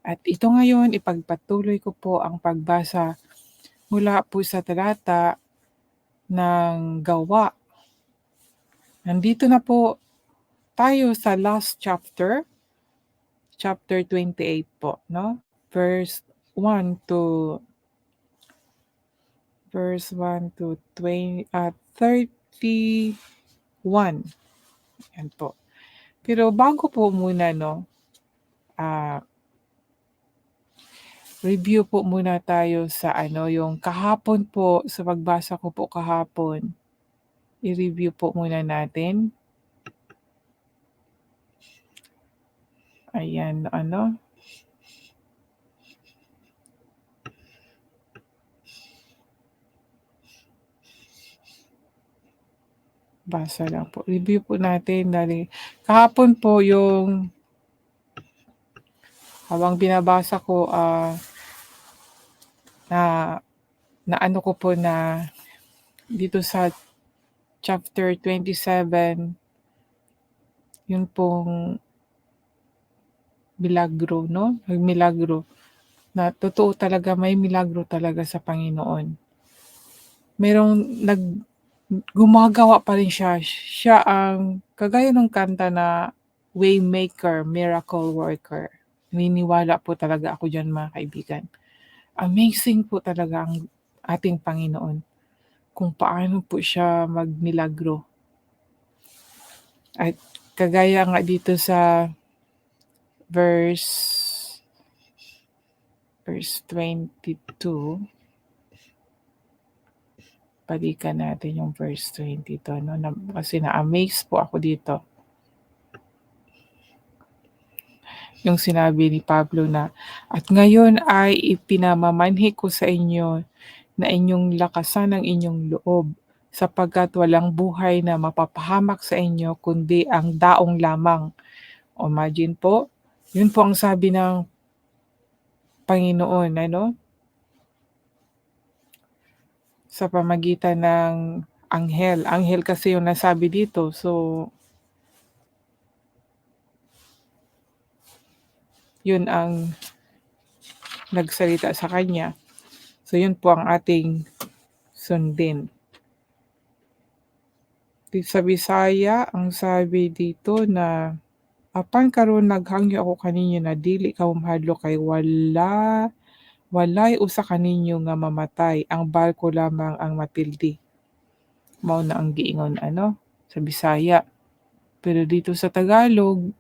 At ito ngayon, ipagpatuloy ko po ang pagbasa mula po sa talata ng Gawa. Nandito na po tayo sa last chapter, chapter 28 po, no? Verse 1 to 31. Yan po. Pero bago po muna, no, review po muna tayo sa yung kahapon po, sa pagbasa ko po kahapon. I-review po muna natin. Ayan, basa lang po. Review po natin dali. Kahapon po yung habang binabasa ko na ano ko po na dito sa chapter 27, yun pong milagro, no? Milagro. Na totoo talaga, may milagro talaga sa Panginoon. Merong gumagawa pa rin siya. Siya ang kagaya ng kanta na Waymaker, Miracle Worker. Naniniwala po talaga ako diyan, mga kaibigan. Amazing po talaga ang ating Panginoon kung paano po siya magmilagro. At kagaya nga dito sa verse 22, balikan natin yung verse 22, no? Kasi na-amaze po ako dito. Yung sinabi ni Pablo na, "At ngayon ay ipinamamanhi ko sa inyo na inyong lakasan ang inyong loob, sapagkat walang buhay na mapapahamak sa inyo kundi ang daong lamang." O imagine po, yun po ang sabi ng Panginoon, sa pamagitan ng anghel. Anghel kasi yung nasabi dito. So, yun ang nagsalita sa kanya. So, yun po ang ating sundin. Sa Bisaya, ang sabi dito na, "Apan karon naghangyo ako kaninyo na dili ka mahadlok kay walay usa kaninyo nga mamatay, ang barko lamang ang mapildi." Mao na ang giingon sa Bisaya. Pero dito sa Tagalog,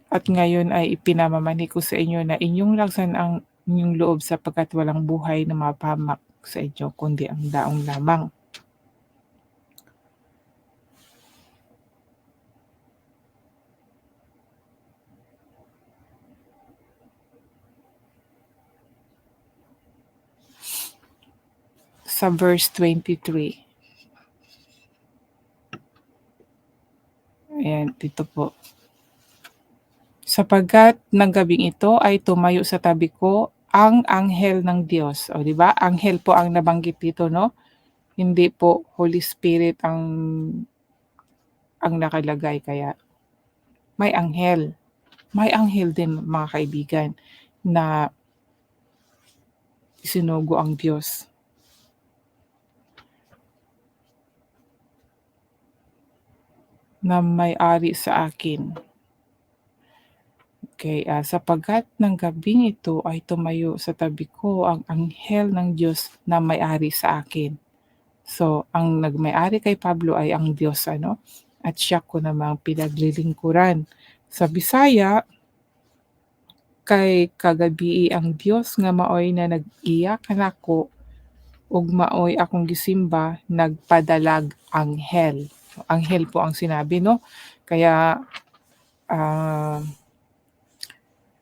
at ngayon ay ipinamamanhi ko sa inyo na inyong laksan ang inyong loob, sapagkat walang buhay na mapahamak sa inyo kundi ang daong lamang. Sa verse 23. Ayan, dito po. "Sapagkat ng gabing ito ay tumayo sa tabi ko ang anghel ng Diyos." O, di ba? Anghel po ang nabanggit dito, no? Hindi po Holy Spirit ang nakalagay, kaya may anghel. May anghel din, mga kaibigan, na isinugo ang Diyos. Na may-ari sa akin. Okay, sapagkat ng gabing ito ay tumayo sa tabi ko ang anghel ng Diyos na may-ari sa akin. So, ang nagmay-ari kay Pablo ay ang Diyos, at siya ko namang pinaglilingkuran. Sa Bisaya, kay kagabii ang Diyos nga maoy na nag-iya kanako ug maoy akong gisimba, nagpadalag anghel. So, anghel po ang sinabi, no? Kaya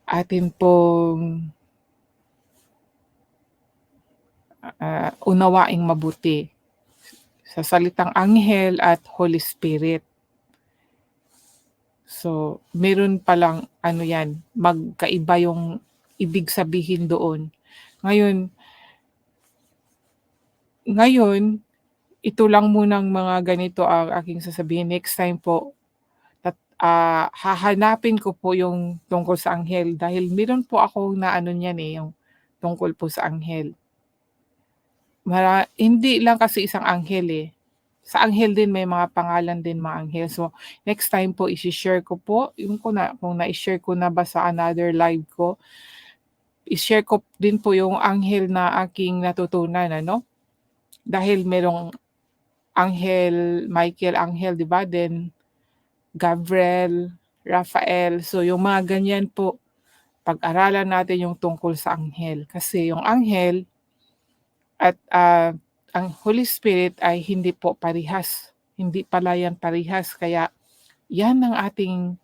atin pong unawaing mabuti sa salitang anghel at Holy Spirit. So, meron palang yan, magkaiba yung ibig sabihin doon. Ngayon, ito lang munang mga ganito ang aking sasabihin. Next time po hahanapin ko po yung tungkol sa anghel dahil meron po akong naano niyan, yung tungkol po sa anghel. Hindi lang kasi isang anghel, eh. Sa anghel din may mga pangalan din mga anghel. So, next time po ishi-share ko po yung kung nai-share ko na ba sa another live ko, i-share ko din po yung anghel na aking natutunan ano. Dahil merong anghel, Michael Anghel 'di ba, then Gabriel, Raphael. So, yung mga ganyan po, pag-aralan natin yung tungkol sa anghel. Kasi yung anghel at, ang Holy Spirit ay hindi po parehas. Hindi pala yan parehas kaya yan ang ating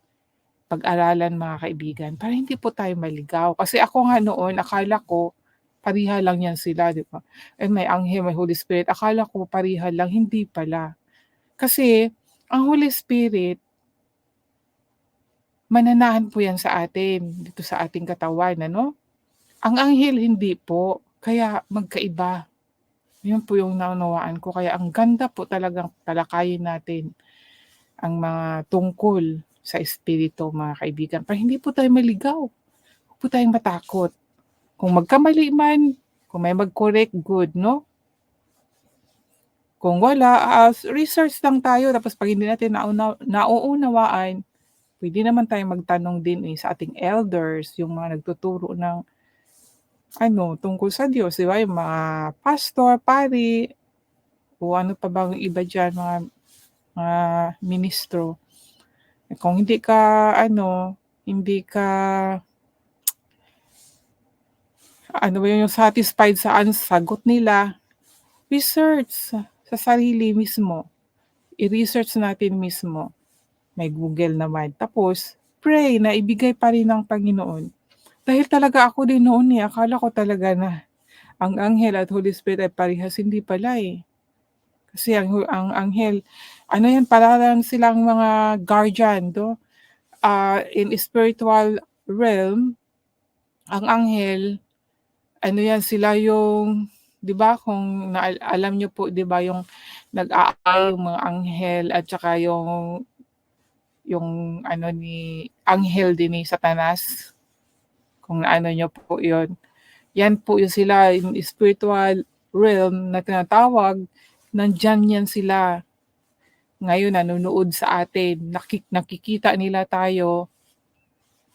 pag-aralan mga kaibigan para hindi po tayo maligaw. Kasi ako nga noon akala ko pareha lang yan sila 'di ba? May anghel, may Holy Spirit, akala ko pareha lang, hindi pala. Kasi ang Holy Spirit mananahan po yan sa atin, dito sa ating katawan ano. Ang anghel hindi po, kaya magkaiba. Yun po yung naunawaan ko kaya ang ganda po talagang talakayin natin ang mga tungkol sa espiritu mga kaibigan para hindi po tayo maligaw, huwag po tayong matakot. Kung magkamali man, kung may mag-correct, good 'no? Kung wala, research lang tayo tapos 'pag hindi natin nauunawaan, puwede naman tayong magtanong din, sa ating elders, yung mga nagtuturo ng ano, tungkol sa Diyos, 'di ba, yung mga pastor, pari, o ano pa bang iba diyan, mga ministro. Kung hindi ka ano, hindi ka ano ba yun, yung satisfied sa sagot nila, research sa sarili mismo. I-research natin mismo. May Google naman. Tapos pray na ibigay pa rin ng Panginoon. Dahil talaga ako din noon, akala ko talaga na ang anghel at Holy Spirit ay parehas, hindi pala, eh. Kasi ang anghel, ano yan, para lang silang mga guardian 'no, in spiritual realm, ang anghel, ano yan, sila yung 'di ba kung alam niyo po 'di ba yung nag-aaway yung mga anghel at saka yung ano ni anghel din ni Satanas, kung naano niyo po yun. Yan po yung sila yung spiritual realm na tinatawag, nandiyan yan sila. Ngayon nanonood sa atin, nakikita nila tayo,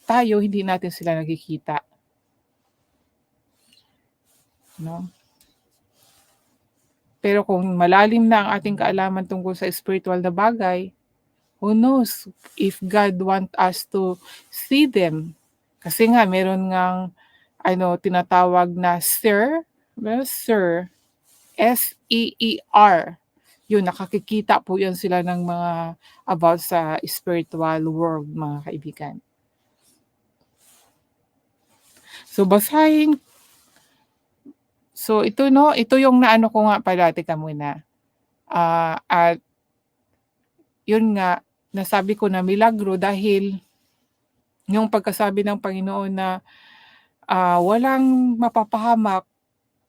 tayo hindi natin sila nakikita, 'no. Pero kung malalim na ang ating kaalaman tungkol sa spiritual na bagay, who knows if God want us to see them. Kasi nga meron ngang ano tinatawag na seer, seer, S-E-E-R. Yun nakakikita po yan sila ng mga about sa spiritual world mga kaibigan. So basahin, so ito 'no, ito yung naano ko nga pala, teka muna, at yun nga, nasabi ko na milagro dahil yung pagkasabi ng Panginoon na, walang mapapahamak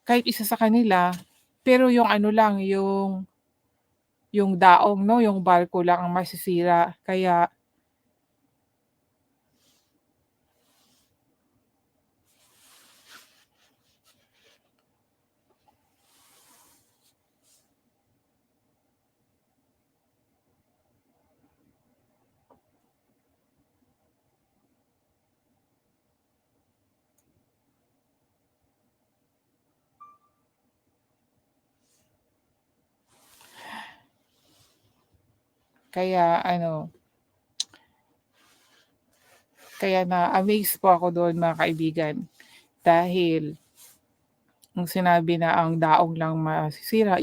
kahit isa sa kanila, pero yung ano lang, yung daong 'no, yung barko lang ang masisira. Kaya ano, kaya na-amaze po ako doon mga kaibigan, dahil nung sinabi na ang daong lang masisira,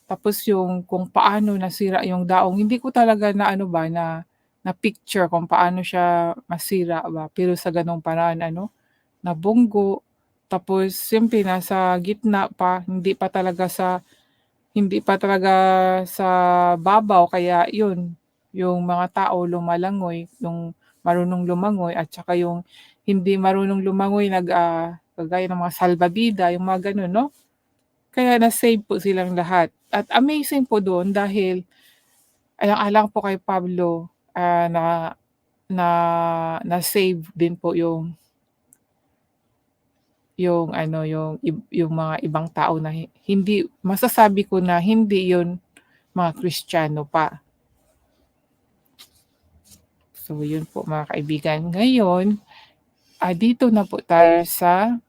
tapos yung kung paano nasira yung daong, hindi ko talaga na ano ba, na-picture kung paano siya masira ba, pero sa gano'ng paraan ano, nabunggo, tapos siyempre nasa gitna pa, hindi pa talaga sa babaw kaya yun, yung mga tao lumalangoy, yung marunong lumangoy at saka yung hindi marunong lumangoy kagaya ng mga salbabida, yung mga gano'n 'no. Kaya na-save po silang lahat at amazing po do'n dahil alang-alang po kay Pablo, na na na-save din po yung ano, yung mga ibang tao na hindi masasabi ko na hindi yun mga Kristiyano pa. So yun po mga kaibigan. Ngayon, dito na po tayo sa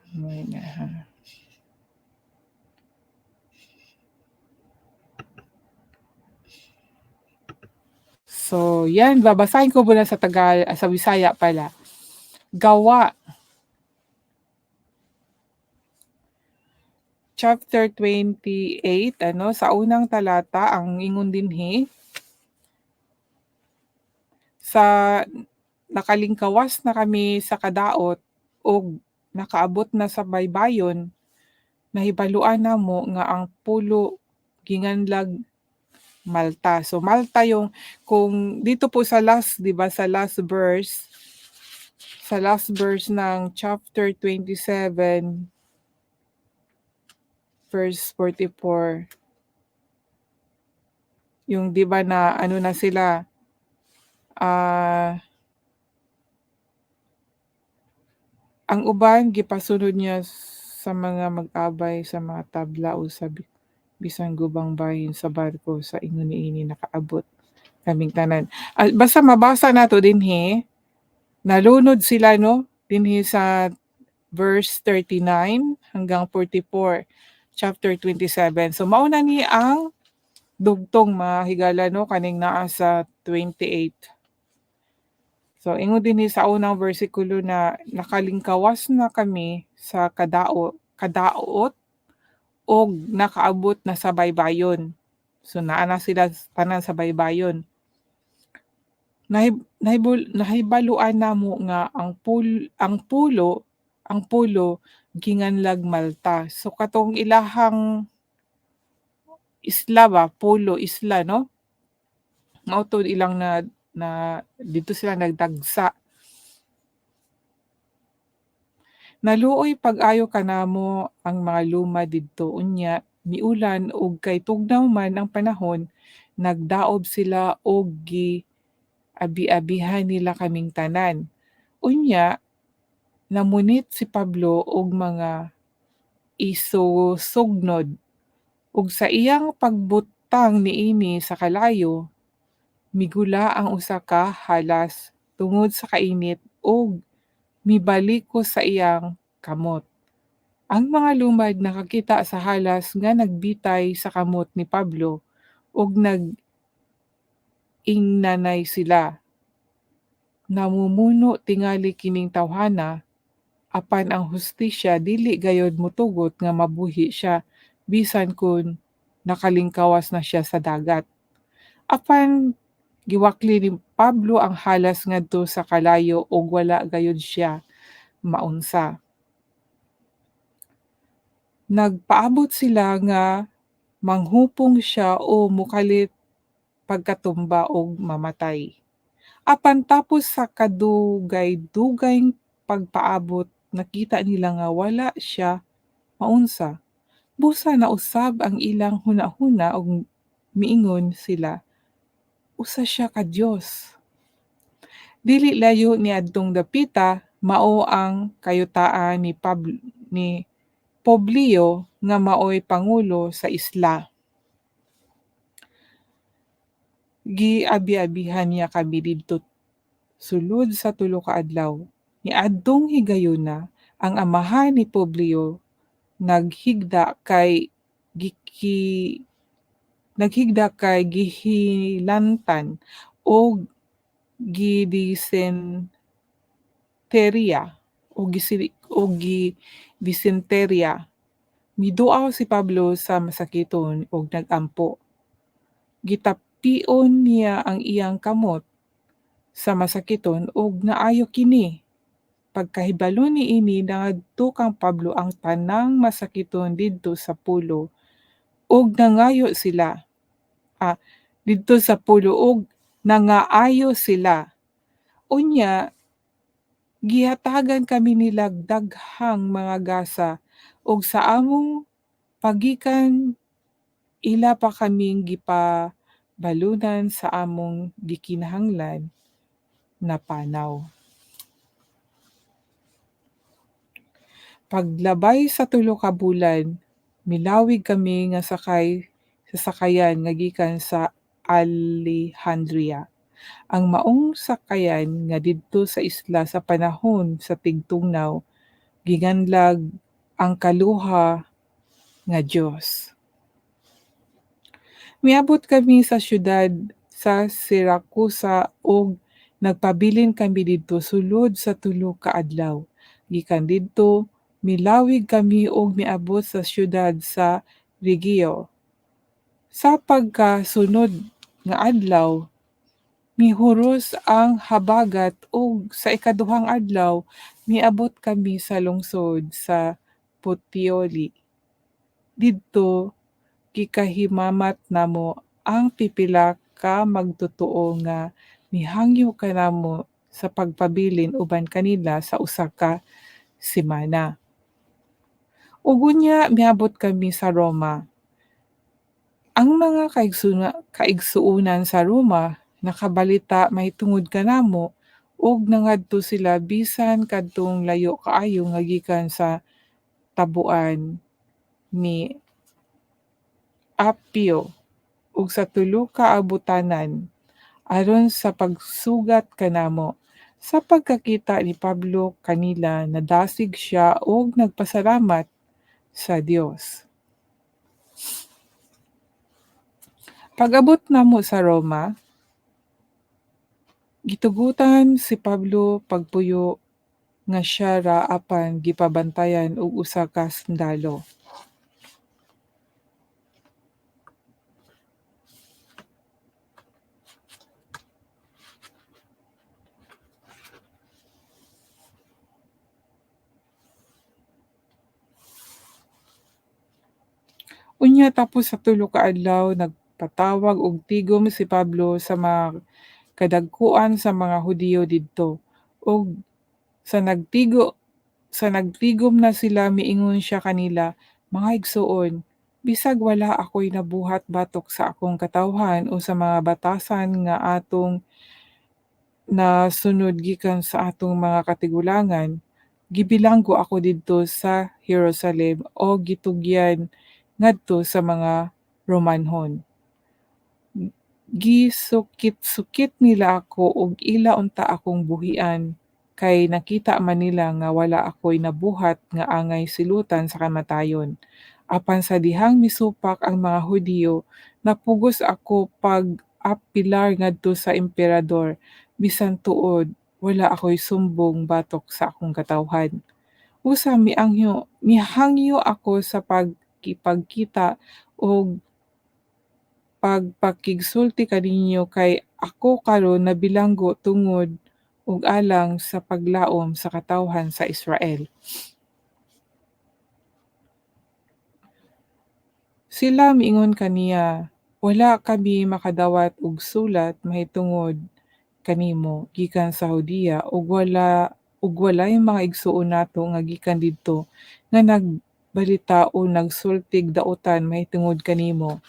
muna ha. So yan, babasahin ko muna sa sa Bisaya pala. Gawa, chapter 28 ano, sa unang talata ang ingon dinhi, sa nakalingkawas na kami sa kadaot ug nakaabot na sa baybayon, nahibaluan namo nga ang pulo ginganlag Malta. So Malta yung kung dito po sa last 'di ba, sa last verse ng chapter 27 verse 44, yung 'di ba na ano na sila, ah, ang uban gipasunod niya sa mga mag-abay sa mga tabla o sa bisan gubang bahin sa barko sa ingon niini nakaabot kaming tanan. Basta mabasa nato dinhi, nalunod sila 'no, dinhi sa verse 39 hanggang 44, chapter 27. So mao na ni ang dugtong mga higala 'no, kaning naa sa 28. So ingon dinhi sa unang bersikulo na nakalingkawas na kami sa kadaot og nakaabot na sa baybayon. So naa na sila tanan sa baybayon. Nahibaluan namo nga ang pulo ginganlag Malta. So katong ilahang isla ba, pulo, isla 'no, mao to ilang na dito sila nagdagsa. Naluoy pag-ayo kanamo ang mga luma didto unya miulan ug kay tugnaw man ang panahon, nagdaob sila og abi-abihan nila kaming tanan. Unya namunit si Pablo og mga isusugnod ug sa iyang pagbutang niini sa kalayo, migula ang usa ka halas tungod sa kainit ug mibalikos sa iyang kamot. Ang mga lumad nakakita sa halas nga nagbitay sa kamot ni Pablo ug nag-ingnanay sila. Namumuno tingali kining tawhana, apan ang hustisya dili gayod motugot nga mabuhi siya bisan kun nakalingkawas na siya sa dagat. Apan giwakli ni Pablo ang halas ngadto sa kalayo ug wala gayud siya maunsa. Nagpaabot sila nga manghupong siya o mukalit pagkatumba og mamatay. Apan tapos sa kadugay-dugayng pagpaabot, nakita nila nga wala siya maunsa. Busa na usab ang ilang hunahuna ug miingon sila, usa siya ka Dios. Dili layo niadtong dapita, mao ang kayutaan ni Publio nga maoy pangulo sa isla. Giabi-abihan niya kami didto sulod sa tulo ka adlaw. Niadtong higayuna, ang amahan ni Publio naghigda kay giki naghigda kay gihilantan og gidisenterya gidisenterya. Miduaw si Pablo sa masakiton ug nagampo. Gitapion niya ang iyang kamot sa masakiton ug naayo kini. Pagkahibalo niini nangadto kang Pablo ang tanang masakiton didto sa pulo ug nangayo sila. Didto sa pulo ug nangaayo sila. Unya Gihatagan kami nila daghang mga gasa ug sa among pagikan ila pa kaming gipabalunan sa among gikinahanglan na panaw. Paglabay sa 3 ka bulan, milawig kami nga sakay sa sakayan nga gikan sa Alejandria. Ang maong sakayan nga didto sa isla sa panahon sa tigtugnaw ginganlag ang Kaluha nga Dios. Miabot kami sa siyudad sa Siracusa ug nagpabilin kami didto sulod sa 3 ka adlaw. Gikan didto milawig kami ug miabot sa siyudad sa Regio. Sa pagkasunod nga adlaw mihuros ang habagat ug sa ikaduhang adlaw miabot kami sa lungsod sa Puteoli. Didto gikahimamat namo ang pipila ka magtotoo nga mihangyo kanamo sa pagpabilin uban kanila sa usa ka semana. Ug unya miabot kami sa Roma. Ang mga kaigsuonan sa Roma nakabalita mahitungod kanamo ug nangadto sila bisan kadtong layo kaayo nga gikan sa tabuan ni Appio ug sa 3 ka abutanan aron sa pagsugat kanamo. Sa pagkakita ni Pablo kanila nadasig siya ug nagpasalamat sa Dios. Pag-abot namo sa Roma, gitugutan si Pablo pagpuyo nga siya ra apan gipabantayan og usa ka sundalo. Unya tapos sa 3 ka adlaw nagpatawag og tigom si Pablo sa mga kadagkuan sa mga Hudiyo didto ug sa nagtigom na sila miingon siya kanila, "Mga igsoon, bisag wala ako'y nabuhat batok sa akong katawhan o sa mga batasan nga atong nasunod gikan sa atong mga katigulangan, gibilanggo ako didto sa Jerusalem o gitugyan ngadto sa mga Romanhon. Gisukit-sukit nila ako ug ila unta akong buhian, kay nakita man nila nga wala ako'y nabuhat nga angay silutan sa kamatayon. Apan sa dihang misupak ang mga Hudiyo, napugos ako pag-apilar ngadto sa emperador, bisan tuod wala ako'y sumbong batok sa akong katawhan. Usa mihangyo ako sa pagkipagkita og pagpakigsulti kaninyo kay ako karon nabilanggo tungod ug alang sa paglaom sa katawhan sa Israel." Sila miingon kaniya, "Wala kami makadawat og sulat mahitungod kanimo gikan sa Hudiya ug walay mga igsuon nato nga gikan didto nga nagbalita o nagsultig daotan mahitungod kanimo.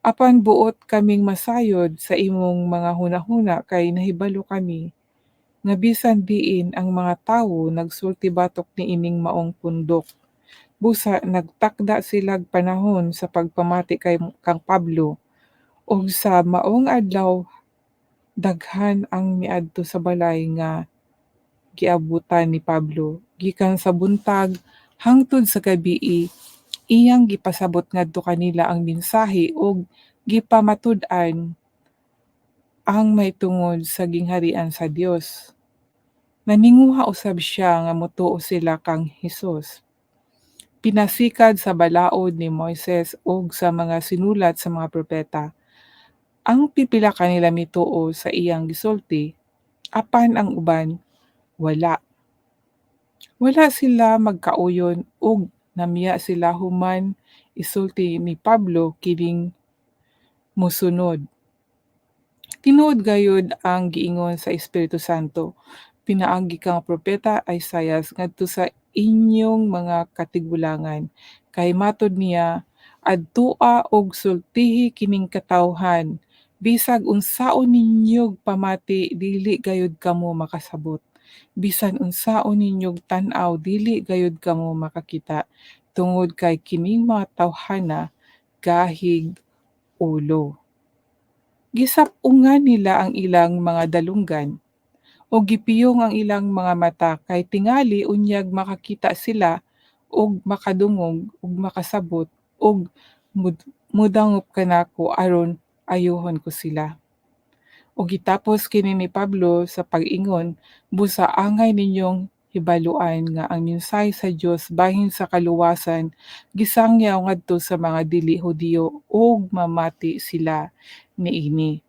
Apan buot kaming masayod sa imong mga hunahuna kay nahibalo kami nga bisan diin ang mga tawo nagsulti batok niining maong pundok. Busa nagtakda silag panahon sa pagpamati kang Pablo ug sa maong adlaw daghan ang miadto sa balay nga giabutan ni Pablo. Gikan sa buntag hangtod sa gabii iyang gipasabot ngadto kanila ang mensahe ug gipamatud-an ang mahitungod sa gingharian sa Dios. Naninguha usab siya nga motuo sila kang Hesus. Pinasikad sa balaod ni Moises ug sa mga sinulat sa mga propeta. Ang pipila kanila mituo sa iyang gisulti, apan ang uban wala. Wala sila magkauyon ug namiya sila human isulti ni Pablo kining mosunod. Tinuod gayud ang giingon sa Espiritu Santo, pinaagi kang propeta Isaias ngadto sa inyong mga katigulangan. Kay matud niya, adtoa og sultihi kining katawhan, bisag unsaon ninyog pamati dili gayud kamo makasabot. Bisan unsaon ninyog tan-aw dili gayud kamo makakita, tungod kay kining mga tawhana gahig ulo. Gisap-ungan nila ang ilang mga dalunggan o gipiyong ang ilang mga mata kay tingali unyag makakita sila og makadungog ug makasabot og mudangop kanako aron ayohon ko sila. O gitapos kini ni Pablo sa pag-ingon, busa angay ninyong hibaluan nga ang mensahe sa Dios bahin sa kaluwasan gisangyaw ngadto sa mga dili Hudiyo ug mamati sila niini.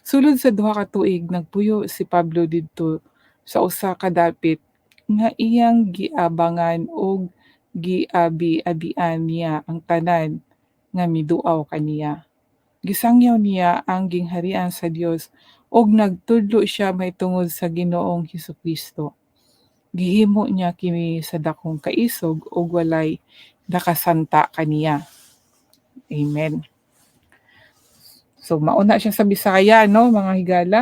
Sulod sa duha ka tuig nagpuyo si Pablo didto sa usa ka dapit nga iyang giabangan ug giabi-abian niya ang tanan nga miduaw kaniya. Gisangyaw niya ang gingharian sa Dios ug nagtudlo siya mahitungod sa Ginoong Hesukristo. Gihimo niya kini sa dakong kaisog ug walay nakasanta kaniya. Amen. So mauna siya sa Bisaya no mga higala.